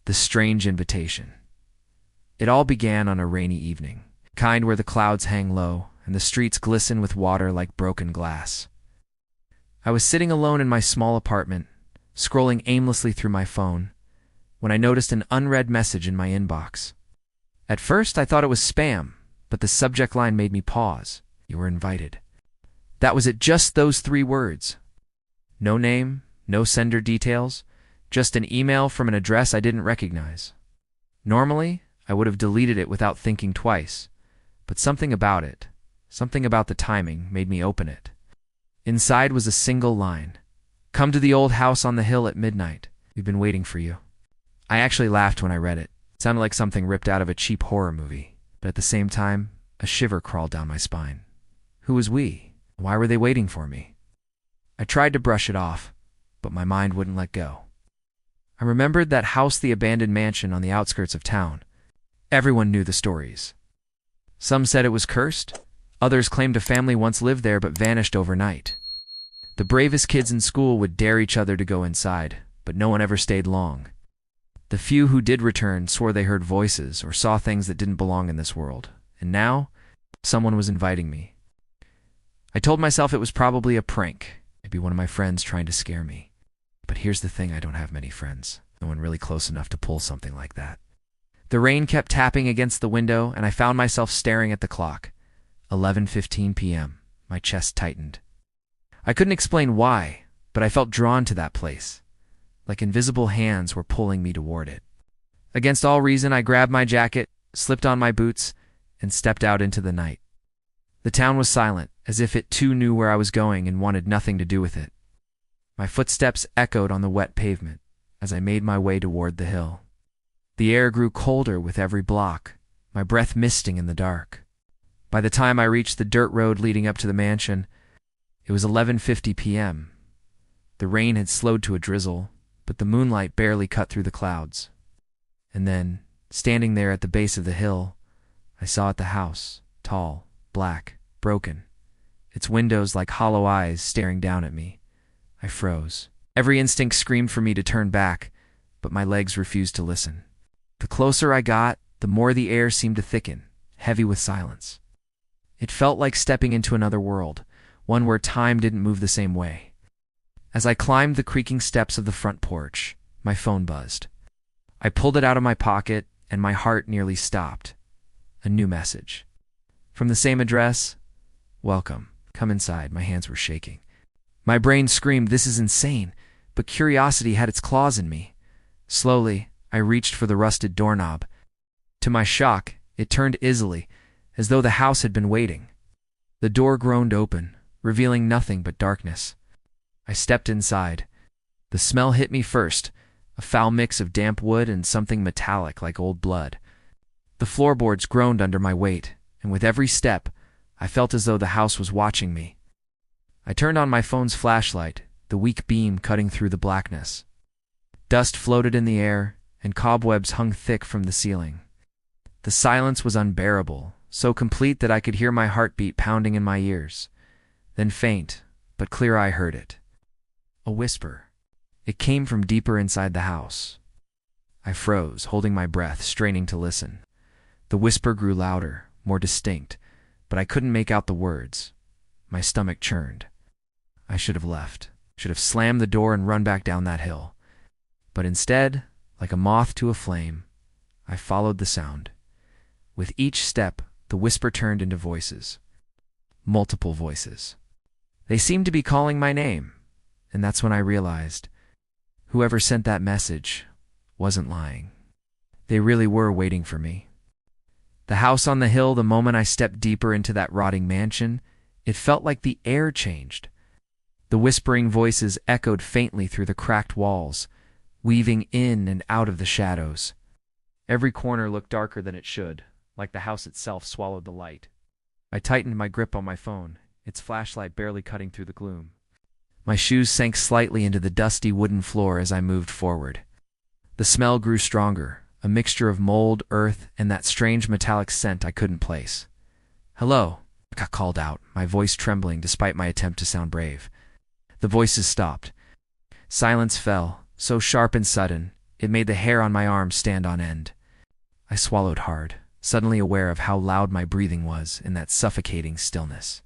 The strange invitation. It all began on a rainy evening, kind where the clouds hang low and the streets glisten with water like broken glass. I was sitting alone in my small apartment, scrolling aimlessly through my phone, when I noticed an unread message in my inbox. At first, I thought it was spam, but the subject line made me pause. You were invited. That was it, just those 3 words. No name, no sender details, just an email from an address I didn't recognize. Normally, I would have deleted it without thinking twice, but something about the timing, made me open it. Inside was a single line. Come to the old house on the hill at midnight. We've been waiting for you. I actually laughed when I read it. It sounded like something ripped out of a cheap horror movie, but at the same time, a shiver crawled down my spine. Who was we? Why were they waiting for me? I tried to brush it off, but my mind wouldn't let go. I remembered that house, the abandoned mansion on the outskirts of town. Everyone knew the stories. Some said it was cursed. Others claimed a family once lived there but vanished overnight. The bravest kids in school would dare each other to go inside, but no one ever stayed long. The few who did return swore they heard voices or saw things that didn't belong in this world. And now, someone was inviting me. I told myself it was probably a prank, maybe one of my friends trying to scare me. But here's the thing, I don't have many friends. No one really close enough to pull something like that. The rain kept tapping against the window, and I found myself staring at the clock. 11:15 p.m. My chest tightened. I couldn't explain why, but I felt drawn to that place, like invisible hands were pulling me toward it. Against all reason, I grabbed my jacket, slipped on my boots, and stepped out into the night. The town was silent, as if it too knew where I was going and wanted nothing to do with it. My footsteps echoed on the wet pavement as I made my way toward the hill. The air grew colder with every block, my breath misting in the dark. By the time I reached the dirt road leading up to the mansion, it was 11:50 p.m. The rain had slowed to a drizzle, but the moonlight barely cut through the clouds. And then, standing there at the base of the hill, I saw the house, tall, black, broken, its windows like hollow eyes staring down at me. I froze. Every instinct screamed for me to turn back, but my legs refused to listen. The closer I got, the more the air seemed to thicken, heavy with silence. It felt like stepping into another world, one where time didn't move the same way. As I climbed the creaking steps of the front porch, my phone buzzed. I pulled it out of my pocket, and my heart nearly stopped. A new message. From the same address. Welcome. Come inside. My hands were shaking. My brain screamed, this is insane, but curiosity had its claws in me. Slowly, I reached for the rusted doorknob. To my shock, it turned easily, as though the house had been waiting. The door groaned open, revealing nothing but darkness. I stepped inside. The smell hit me first, a foul mix of damp wood and something metallic like old blood. The floorboards groaned under my weight, and with every step, I felt as though the house was watching me. I turned on my phone's flashlight, the weak beam cutting through the blackness. Dust floated in the air, and cobwebs hung thick from the ceiling. The silence was unbearable, so complete that I could hear my heartbeat pounding in my ears. Then faint, but clear I heard it. A whisper. It came from deeper inside the house. I froze, holding my breath, straining to listen. The whisper grew louder, more distinct, but I couldn't make out the words. My stomach churned. I should have left, should have slammed the door and run back down that hill. But instead, like a moth to a flame, I followed the sound. With each step, the whisper turned into voices. Multiple voices. They seemed to be calling my name, and that's when I realized whoever sent that message wasn't lying. They really were waiting for me. The house on the hill, the moment I stepped deeper into that rotting mansion, it felt like the air changed. The whispering voices echoed faintly through the cracked walls, weaving in and out of the shadows. Every corner looked darker than it should, like the house itself swallowed the light. I tightened my grip on my phone, its flashlight barely cutting through the gloom. My shoes sank slightly into the dusty wooden floor as I moved forward. The smell grew stronger, a mixture of mold, earth, and that strange metallic scent I couldn't place. "Hello," I called out, my voice trembling despite my attempt to sound brave. The voices stopped. Silence fell, so sharp and sudden, It made the hair on my arms stand on end. I swallowed hard, suddenly aware of how loud my breathing was in that suffocating stillness.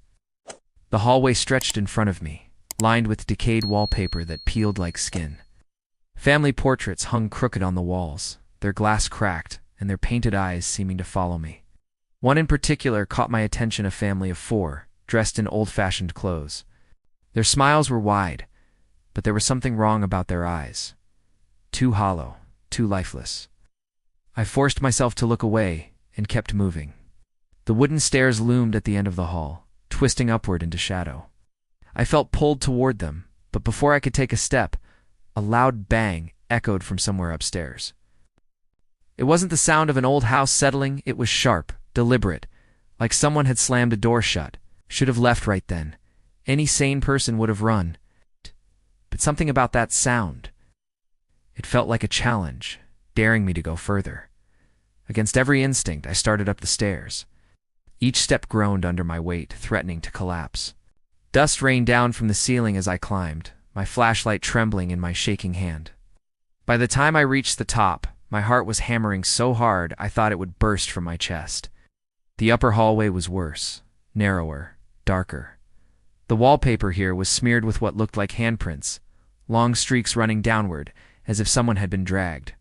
The hallway stretched in front of me, lined with decayed wallpaper that peeled like skin. Family portraits hung crooked on the walls, their glass cracked, and their painted eyes seeming to follow me. One in particular caught my attention, a family of 4, dressed in old-fashioned clothes. Their smiles were wide, but there was something wrong about their eyes. Too hollow, too lifeless. I forced myself to look away and kept moving. The wooden stairs loomed at the end of the hall, twisting upward into shadow. I felt pulled toward them, but before I could take a step, a loud bang echoed from somewhere upstairs. It wasn't the sound of an old house settling, it was sharp, deliberate, like someone had slammed a door shut. Should have left right then. Any sane person would have run. But something about that sound. It felt like a challenge, daring me to go further. Against every instinct, I started up the stairs. Each step groaned under my weight, threatening to collapse. Dust rained down from the ceiling as I climbed, my flashlight trembling in my shaking hand. By the time I reached the top, my heart was hammering so hard I thought it would burst from my chest. The upper hallway was worse, narrower, darker. The wallpaper here was smeared with what looked like handprints, long streaks running downward, as if someone had been dragged.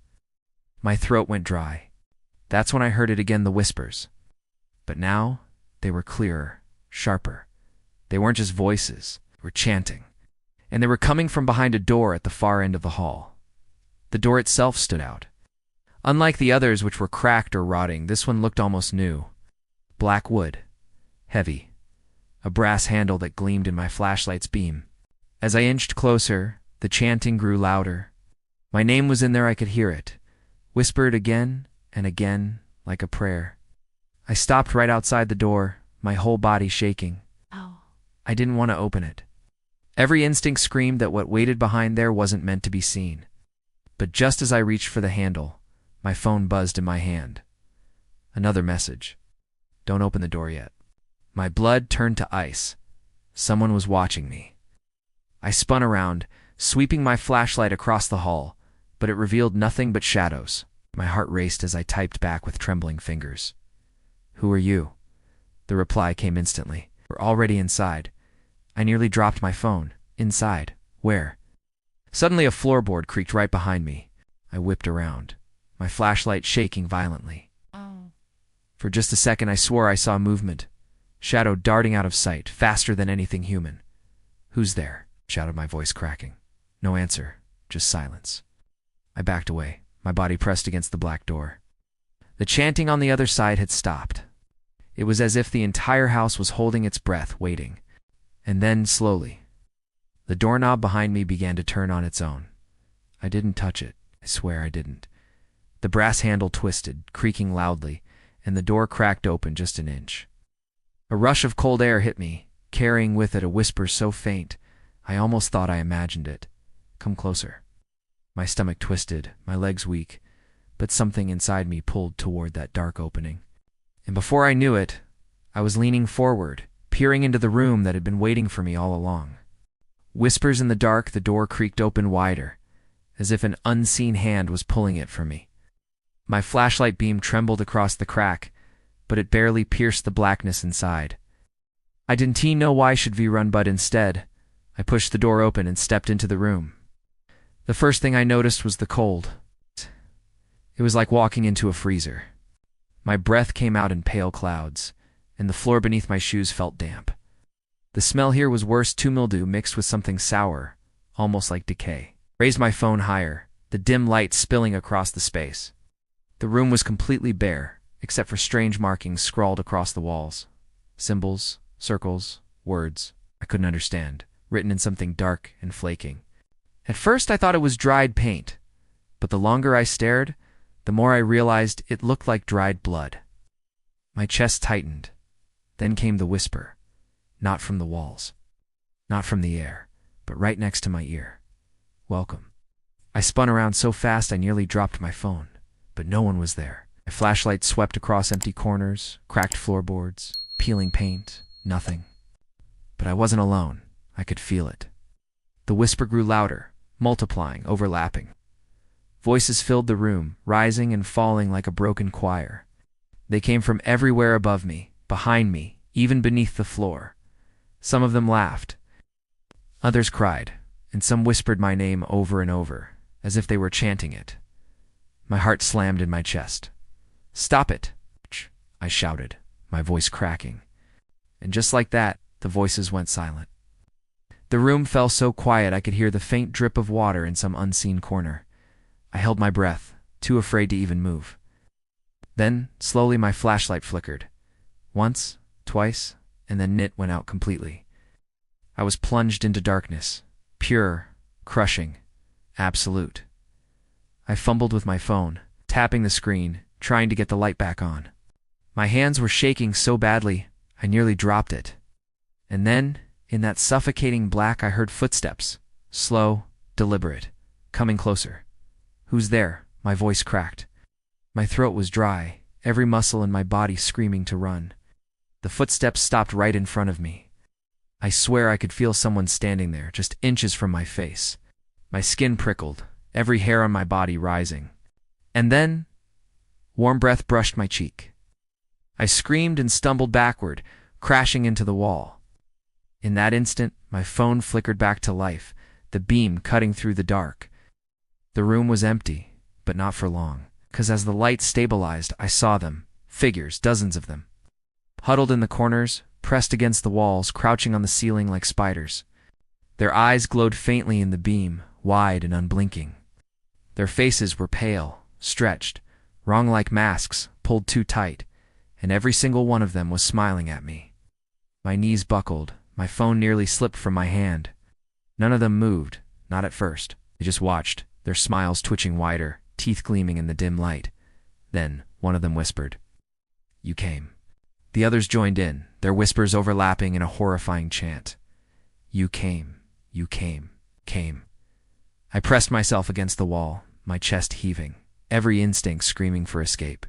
My throat went dry. That's when I heard it again, the whispers. But now, they were clearer, sharper. They weren't just voices, they were chanting. And they were coming from behind a door at the far end of the hall. The door itself stood out. Unlike the others, which were cracked or rotting, this one looked almost new. Black wood, heavy, a brass handle that gleamed in my flashlight's beam. As I inched closer, the chanting grew louder. My name was in there, I could hear it, whispered again and again like a prayer. I stopped right outside the door, my whole body shaking. Oh. I didn't want to open it. Every instinct screamed that what waited behind there wasn't meant to be seen. But just as I reached for the handle, my phone buzzed in my hand. Another message. Don't open the door yet. My blood turned to ice. Someone was watching me. I spun around, sweeping my flashlight across the hall, but it revealed nothing but shadows. My heart raced as I typed back with trembling fingers. Who are you? The reply came instantly. We're already inside. I nearly dropped my phone. Inside. Where? Suddenly a floorboard creaked right behind me. I whipped around, my flashlight shaking violently. Oh. For just a second I swore I saw movement. Shadow darting out of sight, faster than anything human. Who's there? Shouted my voice, cracking. No answer, just silence. I backed away, my body pressed against the black door. The chanting on the other side had stopped. It was as if the entire house was holding its breath, waiting. And then, slowly, the doorknob behind me began to turn on its own. I didn't touch it. I swear I didn't. The brass handle twisted, creaking loudly, and the door cracked open just an inch. A rush of cold air hit me, carrying with it a whisper so faint, I almost thought I imagined it. Come closer. My stomach twisted, my legs weak, but something inside me pulled toward that dark opening. And before I knew it, I was leaning forward, peering into the room that had been waiting for me all along. Whispers in the dark, the door creaked open wider, as if an unseen hand was pulling it from me. My flashlight beam trembled across the crack, but it barely pierced the blackness inside. I didn't know why should we run, but instead, I pushed the door open and stepped into the room. The first thing I noticed was the cold. It was like walking into a freezer. My breath came out in pale clouds, and the floor beneath my shoes felt damp. The smell here was worse, too, mildew mixed with something sour, almost like decay. Raised my phone higher, the dim light spilling across the space. The room was completely bare, except for strange markings scrawled across the walls. Symbols, circles, words I couldn't understand, written in something dark and flaking. At first I thought it was dried paint, but the longer I stared, the more I realized it looked like dried blood. My chest tightened. Then came the whisper, not from the walls, not from the air, but right next to my ear. Welcome. I spun around so fast I nearly dropped my phone, but no one was there. My flashlight swept across empty corners, cracked floorboards, peeling paint, nothing. But I wasn't alone. I could feel it. The whisper grew louder, multiplying, overlapping. Voices filled the room, rising and falling like a broken choir. They came from everywhere above me, behind me, even beneath the floor. Some of them laughed. Others cried, and some whispered my name over and over, as if they were chanting it. My heart slammed in my chest. "Stop it!" I shouted, my voice cracking. And just like that, the voices went silent. The room fell so quiet I could hear the faint drip of water in some unseen corner. I held my breath, too afraid to even move. Then, slowly my flashlight flickered. Once, twice, and then it went out completely. I was plunged into darkness, pure, crushing, absolute. I fumbled with my phone, tapping the screen, trying to get the light back on. My hands were shaking so badly, I nearly dropped it. And then, in that suffocating black, I heard footsteps, slow, deliberate, coming closer. "Who's there?" My voice cracked. My throat was dry, every muscle in my body screaming to run. The footsteps stopped right in front of me. I swear I could feel someone standing there, just inches from my face. My skin prickled, every hair on my body rising. And then, warm breath brushed my cheek. I screamed and stumbled backward, crashing into the wall. In that instant, my phone flickered back to life, the beam cutting through the dark. The room was empty, but not for long, because as the light stabilized, I saw them, figures, dozens of them. Huddled in the corners, pressed against the walls, crouching on the ceiling like spiders. Their eyes glowed faintly in the beam, wide and unblinking. Their faces were pale, stretched, wrung like masks, pulled too tight, and every single one of them was smiling at me. My knees buckled, my phone nearly slipped from my hand. None of them moved, not at first. They just watched, their smiles twitching wider, teeth gleaming in the dim light. Then, one of them whispered, "You came." The others joined in, their whispers overlapping in a horrifying chant. "You came, you came, came." I pressed myself against the wall, my chest heaving, every instinct screaming for escape.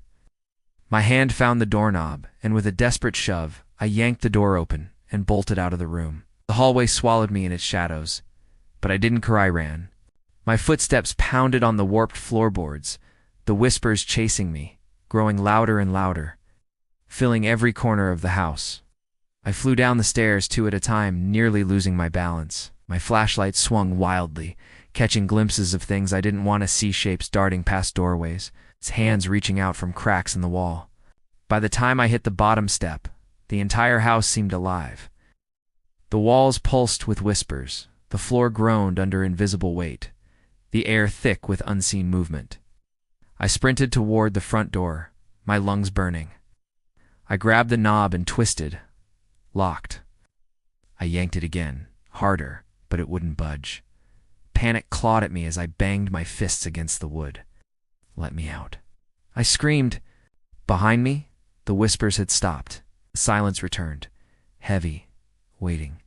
My hand found the doorknob, and with a desperate shove, I yanked the door open and bolted out of the room. The hallway swallowed me in its shadows, but I didn't cry, I ran. My footsteps pounded on the warped floorboards, the whispers chasing me, growing louder and louder, filling every corner of the house. I flew down the stairs two at a time, nearly losing my balance. My flashlight swung wildly, catching glimpses of things I didn't want to see, shapes darting past doorways, its hands reaching out from cracks in the wall. By the time I hit the bottom step, the entire house seemed alive. The walls pulsed with whispers, the floor groaned under invisible weight, the air thick with unseen movement. I sprinted toward the front door, my lungs burning. I grabbed the knob and twisted. Locked. I yanked it again, harder, but it wouldn't budge. Panic clawed at me as I banged my fists against the wood. "Let me out." I screamed. Behind me, the whispers had stopped. The silence returned, heavy, waiting.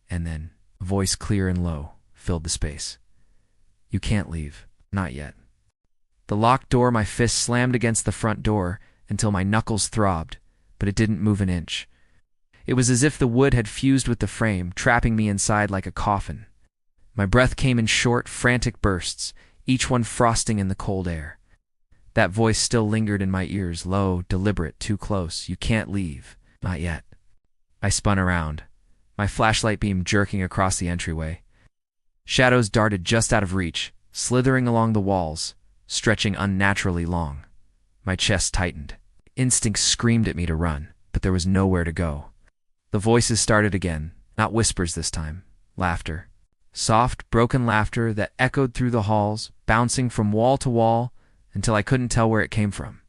And then, a voice clear and low filled the space. "You can't leave. Not yet." The locked door, my fist slammed against the front door until my knuckles throbbed, but it didn't move an inch. It was as if the wood had fused with the frame, trapping me inside like a coffin. My breath came in short, frantic bursts, each one frosting in the cold air. That voice still lingered in my ears, low, deliberate, too close. "You can't leave. Not yet." I spun around, my flashlight beam jerking across the entryway. Shadows darted just out of reach, slithering along the walls, stretching unnaturally long. My chest tightened. Instinct screamed at me to run, but there was nowhere to go. The voices started again, not whispers this time, laughter. Soft, broken laughter that echoed through the halls, bouncing from wall to wall until I couldn't tell where it came from.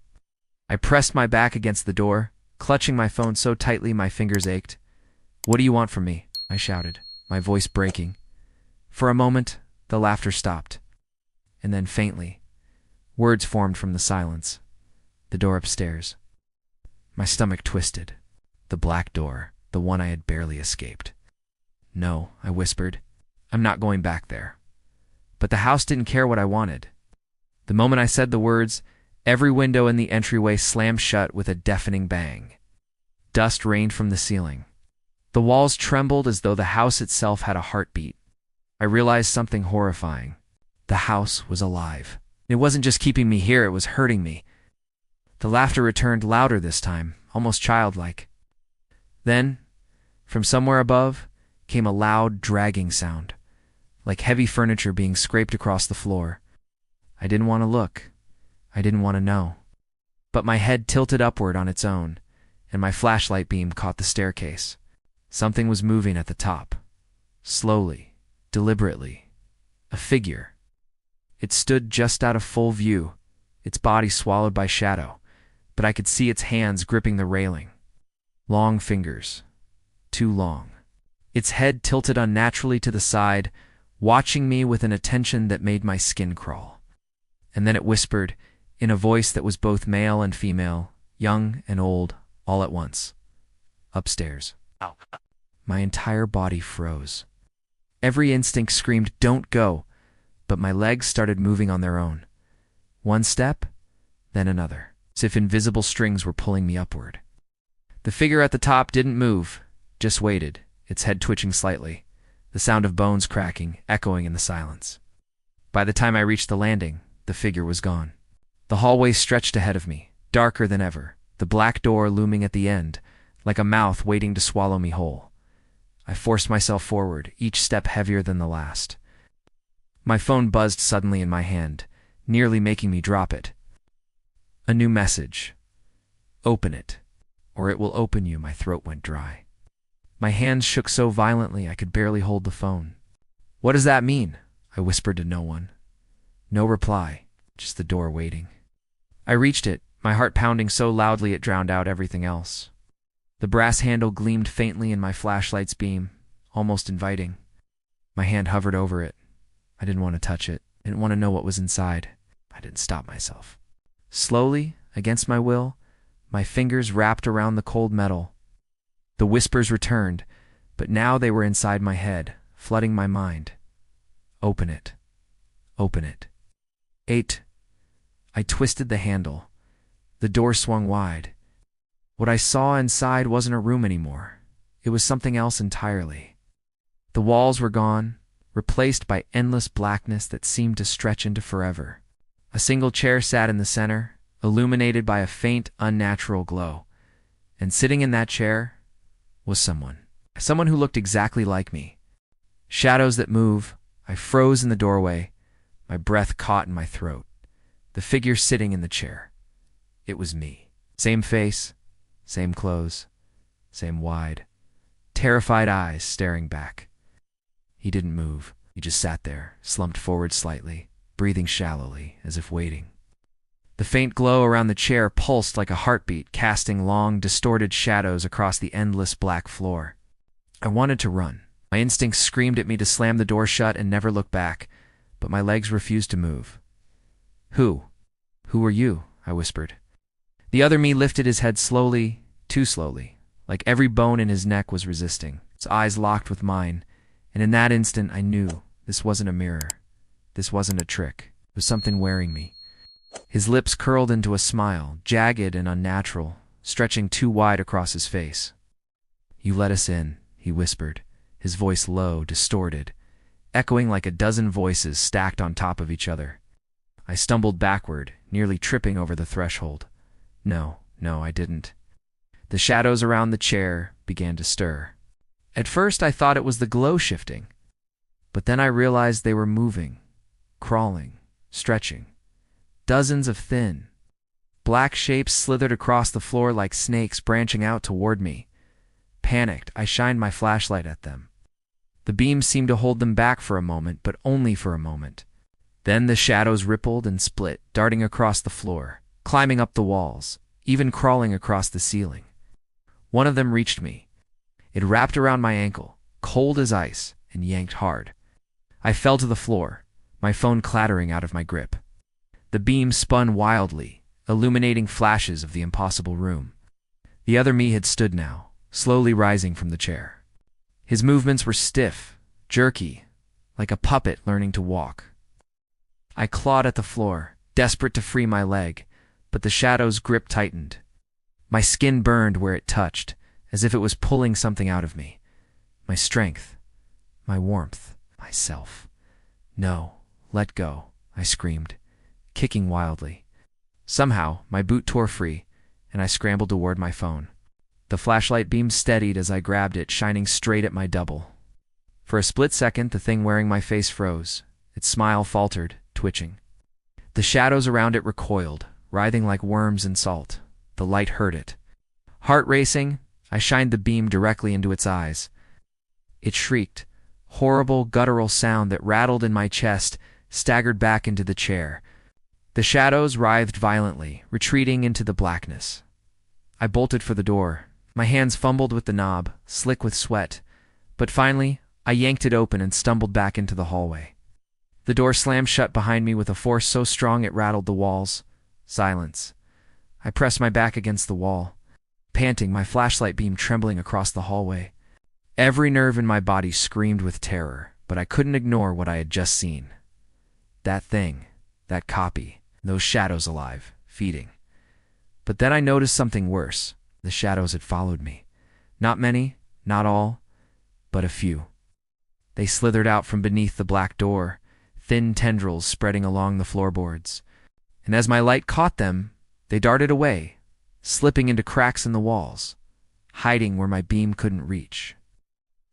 I pressed my back against the door, clutching my phone so tightly my fingers ached. "What do you want from me?" I shouted, my voice breaking. For a moment, the laughter stopped. And then faintly, words formed from the silence. The door upstairs. My stomach twisted. The black door, the one I had barely escaped. "No," I whispered. "I'm not going back there." But the house didn't care what I wanted. The moment I said the words, every window in the entryway slammed shut with a deafening bang. Dust rained from the ceiling. The walls trembled as though the house itself had a heartbeat. I realized something horrifying. The house was alive. It wasn't just keeping me here, it was hurting me. The laughter returned louder this time, almost childlike. Then, from somewhere above, came a loud, dragging sound, like heavy furniture being scraped across the floor. I didn't want to look. I didn't want to know. But my head tilted upward on its own, and my flashlight beam caught the staircase. Something was moving at the top. Slowly, deliberately. A figure. It stood just out of full view, its body swallowed by shadow, but I could see its hands gripping the railing. Long fingers. Too long. Its head tilted unnaturally to the side, watching me with an attention that made my skin crawl. And then it whispered, in a voice that was both male and female, young and old, all at once. Upstairs. Ow. My entire body froze. Every instinct screamed, "Don't go," but my legs started moving on their own. One step, then another, as if invisible strings were pulling me upward. The figure at the top didn't move, just waited, its head twitching slightly, the sound of bones cracking, echoing in the silence. By the time I reached the landing, the figure was gone. The hallway stretched ahead of me, darker than ever, the black door looming at the end, like a mouth waiting to swallow me whole. I forced myself forward, each step heavier than the last. My phone buzzed suddenly in my hand, nearly making me drop it. A new message. Open it, or it will open you. My throat went dry. My hands shook so violently I could barely hold the phone. "What does that mean?" I whispered to no one. No reply, just the door waiting. I reached it, my heart pounding so loudly it drowned out everything else. The brass handle gleamed faintly in my flashlight's beam, almost inviting. My hand hovered over it. I didn't want to touch it. I didn't want to know what was inside. I didn't stop myself. Slowly, against my will, my fingers wrapped around the cold metal. The whispers returned, but now they were inside my head, flooding my mind. Open it. Open it. 8. I twisted the handle. The door swung wide. What I saw inside wasn't a room anymore. It was something else entirely. The walls were gone, replaced by endless blackness that seemed to stretch into forever. A single chair sat in the center, illuminated by a faint, unnatural glow. And sitting in that chair was someone. Someone who looked exactly like me. Shadows that move. I froze in the doorway, my breath caught in my throat. The figure sitting in the chair. It was me. Same face, same clothes, same wide, terrified eyes staring back. He didn't move. He just sat there, slumped forward slightly, breathing shallowly, as if waiting. The faint glow around the chair pulsed like a heartbeat, casting long, distorted shadows across the endless black floor. I wanted to run. My instincts screamed at me to slam the door shut and never look back, but my legs refused to move. "Who? Who are you?" I whispered. The other me lifted his head slowly, too slowly, like every bone in his neck was resisting. His eyes locked with mine, and in that instant I knew this wasn't a mirror. This wasn't a trick. It was something wearing me. His lips curled into a smile, jagged and unnatural, stretching too wide across his face. "You let us in," he whispered, his voice low, distorted, echoing like a dozen voices stacked on top of each other. I stumbled backward, nearly tripping over the threshold. No, I didn't. The shadows around the chair began to stir. At first I thought it was the glow shifting, but then I realized they were moving, crawling, stretching. Dozens of thin, black shapes slithered across the floor like snakes branching out toward me. Panicked, I shined my flashlight at them. The beam seemed to hold them back for a moment, but only for a moment. Then the shadows rippled and split, darting across the floor, climbing up the walls, even crawling across the ceiling. One of them reached me. It wrapped around my ankle, cold as ice, and yanked hard. I fell to the floor, my phone clattering out of my grip. The beam spun wildly, illuminating flashes of the impossible room. The other me had stood now, slowly rising from the chair. His movements were stiff, jerky, like a puppet learning to walk. I clawed at the floor, desperate to free my leg, but the shadow's grip tightened. My skin burned where it touched, as if it was pulling something out of me. My strength, my warmth, myself. "No, let go," I screamed. kicking wildly. Somehow, my boot tore free, and I scrambled toward my phone. The flashlight beam steadied as I grabbed it, shining straight at my double. For a split second, the thing wearing my face froze. Its smile faltered, twitching. The shadows around it recoiled, writhing like worms in salt. The light hurt it. Heart racing, I shined the beam directly into its eyes. It shrieked, horrible, guttural sound that rattled in my chest, staggered back into the chair. The shadows writhed violently, retreating into the blackness. I bolted for the door. My hands fumbled with the knob, slick with sweat. But finally, I yanked it open and stumbled back into the hallway. The door slammed shut behind me with a force so strong it rattled the walls. Silence. I pressed my back against the wall, panting, my flashlight beam trembling across the hallway. Every nerve in my body screamed with terror, but I couldn't ignore what I had just seen. That thing, that copy, those shadows alive, feeding. But then I noticed something worse. The shadows had followed me. Not many, not all, but a few. They slithered out from beneath the black door, thin tendrils spreading along the floorboards. And as my light caught them, they darted away, slipping into cracks in the walls, hiding where my beam couldn't reach.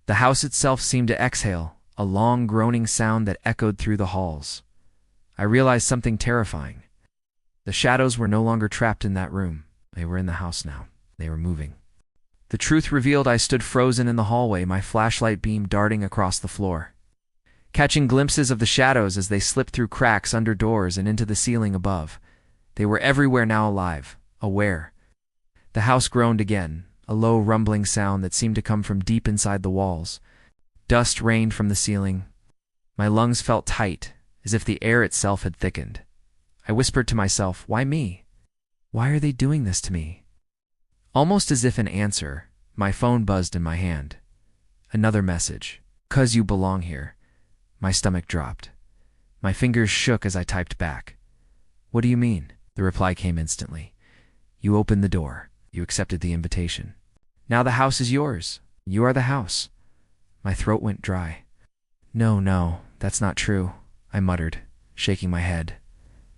The house itself seemed to exhale, a long groaning sound that echoed through the halls. I realized something terrifying. The shadows were no longer trapped in that room. They were in the house now. They were moving. The truth revealed, I stood frozen in the hallway, my flashlight beam darting across the floor, catching glimpses of the shadows as they slipped through cracks under doors and into the ceiling above. They were everywhere now, alive, aware. The house groaned again, a low rumbling sound that seemed to come from deep inside the walls. Dust rained from the ceiling. My lungs felt tight, as if the air itself had thickened. I whispered to myself, why me? Why are they doing this to me? Almost as if in answer, my phone buzzed in my hand. Another message. 'Cause you belong here. My stomach dropped. My fingers shook as I typed back. What do you mean? The reply came instantly. You opened the door. You accepted the invitation. Now the house is yours. You are the house. My throat went dry. No, that's not true, I muttered, shaking my head.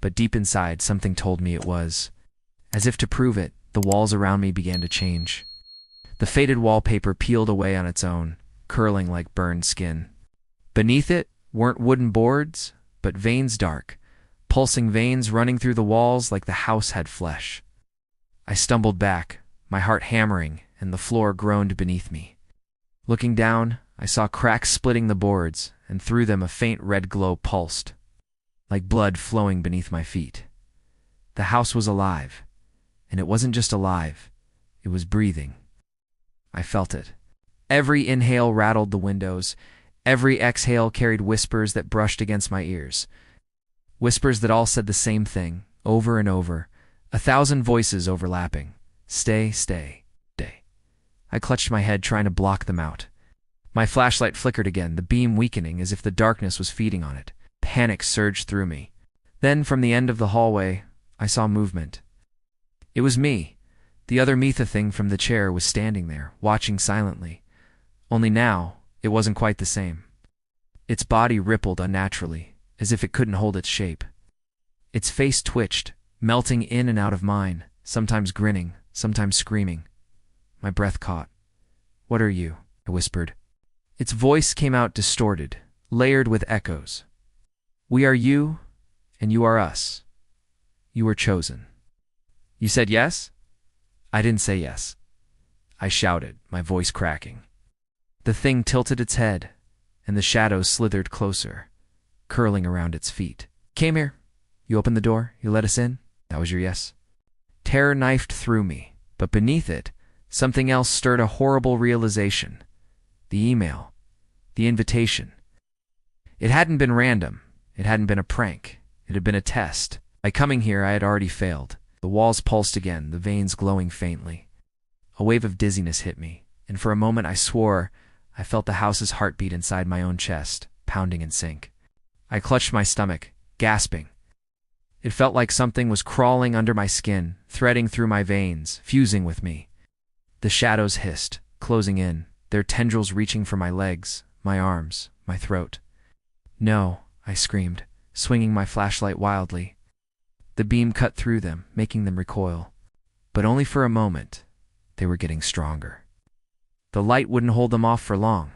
But deep inside, something told me it was. As if to prove it, the walls around me began to change. The faded wallpaper peeled away on its own, curling like burned skin. Beneath it weren't wooden boards, but veins dark, pulsing veins running through the walls like the house had flesh. I stumbled back, my heart hammering, and the floor groaned beneath me. Looking down, I saw cracks splitting the boards, and through them a faint red glow pulsed, like blood flowing beneath my feet. The house was alive. And it wasn't just alive, it was breathing. I felt it. Every inhale rattled the windows. Every exhale carried whispers that brushed against my ears. Whispers that all said the same thing, over and over, 1,000 voices overlapping. Stay, stay, stay. I clutched my head, trying to block them out. My flashlight flickered again, the beam weakening as if the darkness was feeding on it. Panic surged through me. Then, from the end of the hallway, I saw movement. It was me. The other Metha thing from the chair was standing there, watching silently. Only now, it wasn't quite the same. Its body rippled unnaturally, as if it couldn't hold its shape. Its face twitched, melting in and out of mine, sometimes grinning, sometimes screaming. My breath caught. What are you? I whispered. Its voice came out distorted, layered with echoes. We are you, and you are us. You were chosen. You said yes? I didn't say yes. I shouted, my voice cracking. The thing tilted its head, and the shadows slithered closer, curling around its feet. Came here. You opened the door. You let us in. That was your yes. Terror knifed through me, but beneath it, something else stirred a horrible realization. The email. The invitation. It hadn't been random. It hadn't been a prank. It had been a test. By coming here, I had already failed. The walls pulsed again, the veins glowing faintly. A wave of dizziness hit me, and for a moment I swore I felt the house's heartbeat inside my own chest, pounding in sync. I clutched my stomach, gasping. It felt like something was crawling under my skin, threading through my veins, fusing with me. The shadows hissed, closing in, their tendrils reaching for my legs, my arms, my throat. No, I screamed, swinging my flashlight wildly. The beam cut through them, making them recoil. But only for a moment. They were getting stronger. The light wouldn't hold them off for long.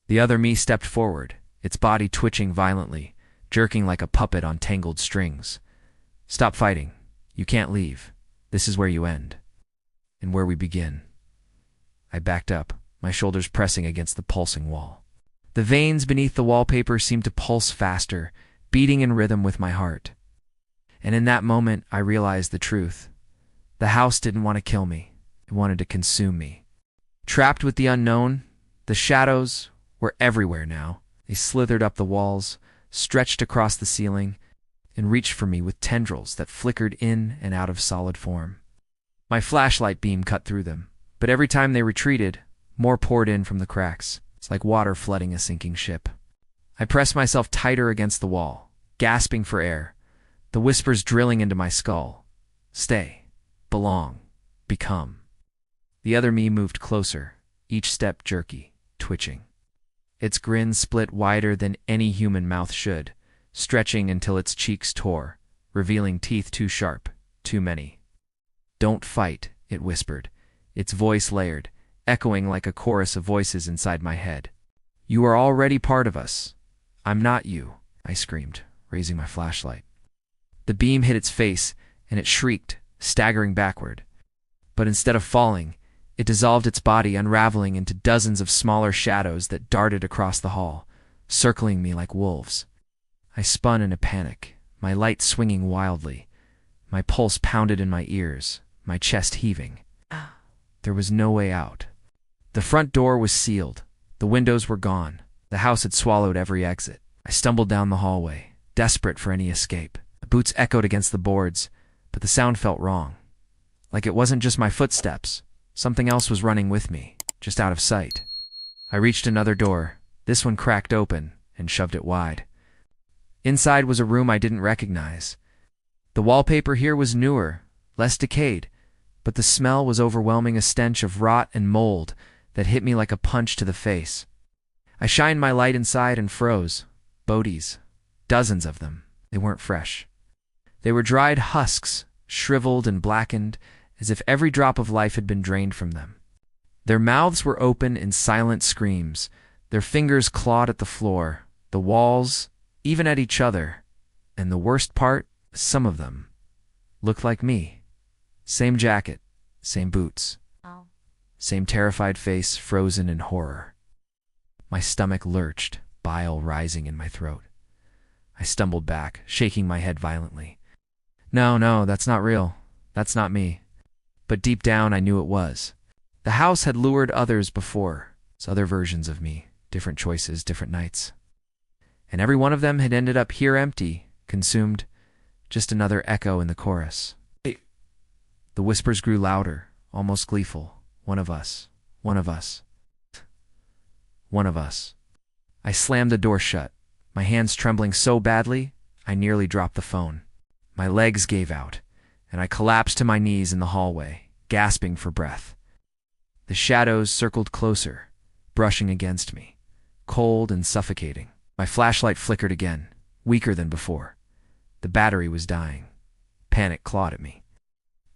The other me stepped forward, its body twitching violently, jerking like a puppet on tangled strings. Stop fighting. You can't leave. This is where you end. And where we begin. I backed up, my shoulders pressing against the pulsing wall. The veins beneath the wallpaper seemed to pulse faster, beating in rhythm with my heart. And in that moment, I realized the truth. The house didn't want to kill me. It wanted to consume me. Trapped with the unknown, the shadows were everywhere now. They slithered up the walls, stretched across the ceiling, and reached for me with tendrils that flickered in and out of solid form. My flashlight beam cut through them, but every time they retreated, more poured in from the cracks. It's like water flooding a sinking ship. I pressed myself tighter against the wall, gasping for air, the whispers drilling into my skull. Stay. Belong. Become. The other me moved closer, each step jerky, twitching. Its grin split wider than any human mouth should, stretching until its cheeks tore, revealing teeth too sharp, too many. Don't fight, it whispered, its voice layered, echoing like a chorus of voices inside my head. You are already part of us. I'm not you, I screamed, raising my flashlight. The beam hit its face, and it shrieked, staggering backward. But instead of falling, it dissolved its body, unraveling into dozens of smaller shadows that darted across the hall, circling me like wolves. I spun in a panic, my light swinging wildly. My pulse pounded in my ears, my chest heaving. There was no way out. The front door was sealed. The windows were gone. The house had swallowed every exit. I stumbled down the hallway, desperate for any escape. The boots echoed against the boards, but the sound felt wrong. Like it wasn't just my footsteps. Something else was running with me, just out of sight. I reached another door. This one cracked open and shoved it wide. Inside was a room I didn't recognize. The wallpaper here was newer, less decayed, but the smell was overwhelming, a stench of rot and mold that hit me like a punch to the face. I shined my light inside and froze. Bodies. Dozens of them. They weren't fresh. They were dried husks, shriveled and blackened, as if every drop of life had been drained from them. Their mouths were open in silent screams. Their fingers clawed at the floor, the walls, even at each other. And the worst part, some of them looked like me. Same jacket, same boots, same terrified face frozen in horror. My stomach lurched, bile rising in my throat. I stumbled back, shaking my head violently. No, that's not real. That's not me. But deep down I knew it was. The house had lured others before, other versions of me, different choices, different nights. And every one of them had ended up here empty, consumed, just another echo in the chorus. The whispers grew louder, almost gleeful. One of us. One of us. One of us. I slammed the door shut, my hands trembling so badly I nearly dropped the phone. My legs gave out, and I collapsed to my knees in the hallway, gasping for breath. The shadows circled closer, brushing against me, cold and suffocating. My flashlight flickered again, weaker than before. The battery was dying. Panic clawed at me.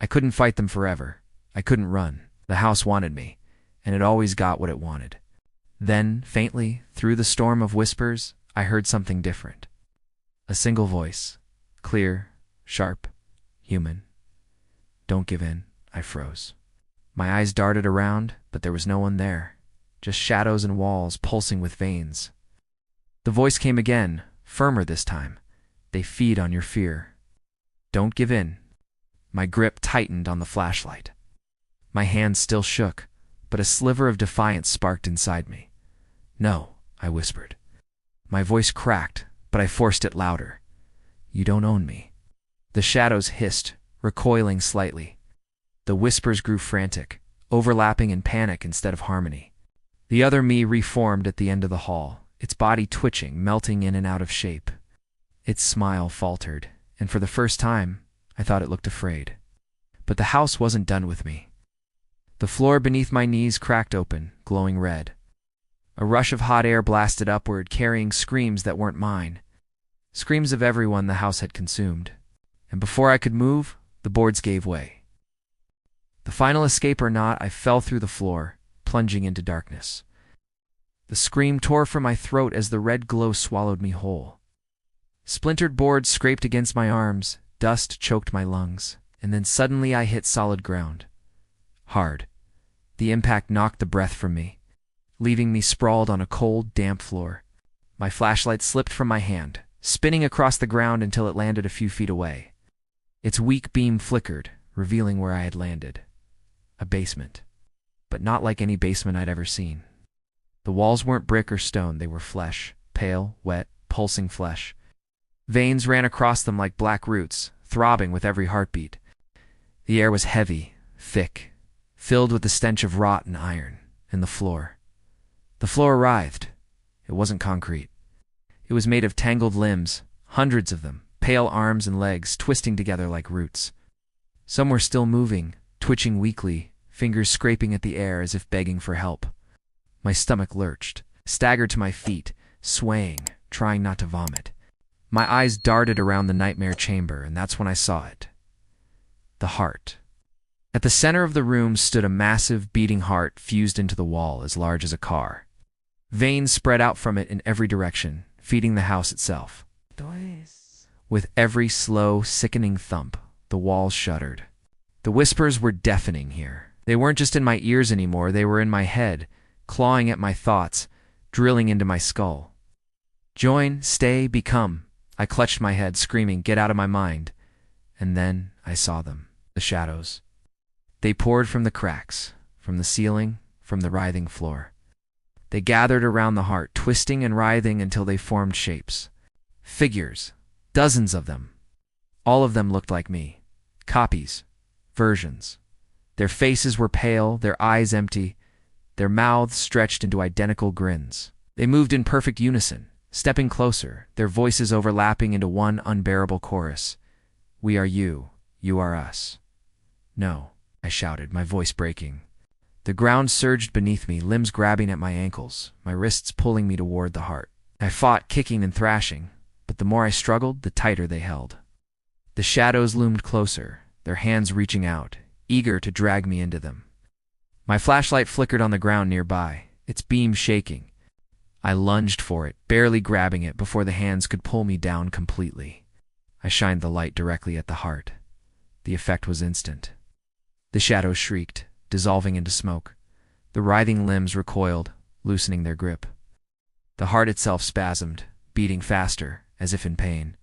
I couldn't fight them forever. I couldn't run. The house wanted me, and it always got what it wanted. Then, faintly, through the storm of whispers, I heard something different. A single voice, clear, sharp, human. Don't give in, I froze. My eyes darted around, but there was no one there. Just shadows and walls pulsing with veins. The voice came again, firmer this time. They feed on your fear. Don't give in. My grip tightened on the flashlight. My hand still shook, but a sliver of defiance sparked inside me. No, I whispered. My voice cracked, but I forced it louder. You don't own me. The shadows hissed, recoiling slightly. The whispers grew frantic, overlapping in panic instead of harmony. The other me reformed at the end of the hall, its body twitching, melting in and out of shape. Its smile faltered, and for the first time, I thought it looked afraid. But the house wasn't done with me. The floor beneath my knees cracked open, glowing red. A rush of hot air blasted upward, carrying screams that weren't mine. Screams of everyone the house had consumed. and before I could move, the boards gave way. The final escape or not, I fell through the floor, plunging into darkness. The scream tore from my throat as the red glow swallowed me whole. Splintered boards scraped against my arms, dust choked my lungs, and then suddenly I hit solid ground. Hard. The impact knocked the breath from me, leaving me sprawled on a cold, damp floor. My flashlight slipped from my hand, spinning across the ground until it landed a few feet away. Its weak beam flickered, revealing where I had landed. A basement. But not like any basement I'd ever seen. The walls weren't brick or stone, they were flesh, pale, wet, pulsing flesh. Veins ran across them like black roots, throbbing with every heartbeat. The air was heavy, thick, filled with the stench of rot and iron, and the floor. The floor writhed. It wasn't concrete. It was made of tangled limbs, hundreds of them, pale arms and legs twisting together like roots. Some were still moving, twitching weakly, fingers scraping at the air as if begging for help. My stomach lurched, staggered to my feet, swaying, trying not to vomit. My eyes darted around the nightmare chamber, and that's when I saw it. The heart. At the center of the room stood a massive, beating heart fused into the wall as large as a car. Veins spread out from it in every direction, feeding the house itself. With every slow, sickening thump, the walls shuddered. The whispers were deafening here. They weren't just in my ears anymore, they were in my head, clawing at my thoughts, drilling into my skull. Join, stay, become. I clutched my head, screaming, get out of my mind. And then I saw them, the shadows. They poured from the cracks, from the ceiling, from the writhing floor. They gathered around the heart, twisting and writhing until they formed shapes. Figures, dozens of them. All of them looked like me. Copies, versions. Their faces were pale, their eyes empty, their mouths stretched into identical grins. They moved in perfect unison, stepping closer, their voices overlapping into one unbearable chorus. We are you, you are us. No, I shouted, my voice breaking. The ground surged beneath me, limbs grabbing at my ankles, my wrists pulling me toward the heart. I fought, kicking and thrashing, but the more I struggled, the tighter they held. The shadows loomed closer, their hands reaching out, eager to drag me into them. My flashlight flickered on the ground nearby, its beam shaking. I lunged for it, barely grabbing it before the hands could pull me down completely. I shined the light directly at the heart. The effect was instant. The shadows shrieked, dissolving into smoke. The writhing limbs recoiled, loosening their grip. The heart itself spasmed, beating faster, as if in pain.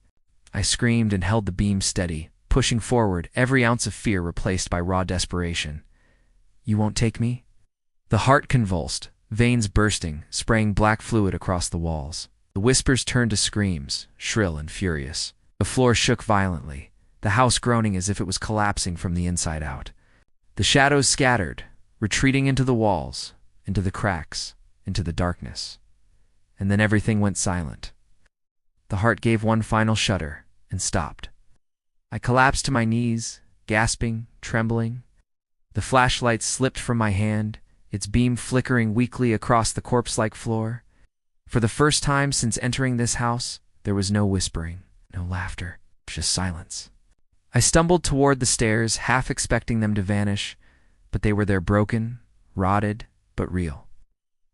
I screamed and held the beam steady, pushing forward, every ounce of fear replaced by raw desperation. You won't take me? The heart convulsed, veins bursting, spraying black fluid across the walls. The whispers turned to screams, shrill and furious. The floor shook violently, the house groaning as if it was collapsing from the inside out. The shadows scattered, retreating into the walls, into the cracks, into the darkness. And then everything went silent. The heart gave one final shudder and stopped. I collapsed to my knees, gasping, trembling. The flashlight slipped from my hand, its beam flickering weakly across the corpse-like floor. For the first time since entering this house, there was no whispering, no laughter, just silence. I stumbled toward the stairs, half expecting them to vanish, but they were there, broken, rotted, but real.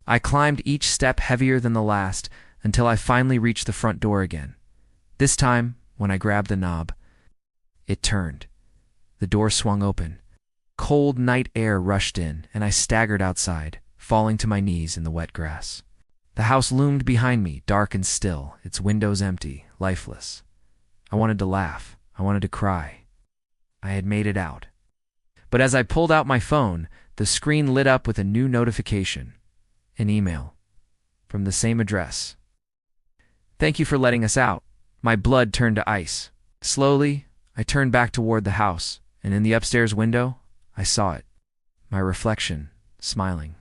I climbed each step heavier than the last until I finally reached the front door again. This time, when I grabbed the knob, it turned. The door swung open. Cold night air rushed in, and I staggered outside, falling to my knees in the wet grass. The house loomed behind me, dark and still, its windows empty, lifeless. I wanted to laugh. I wanted to cry. I had made it out. But as I pulled out my phone, the screen lit up with a new notification. An email. From the same address. Thank you for letting us out. My blood turned to ice. Slowly, I turned back toward the house, and in the upstairs window, I saw it. My reflection, smiling.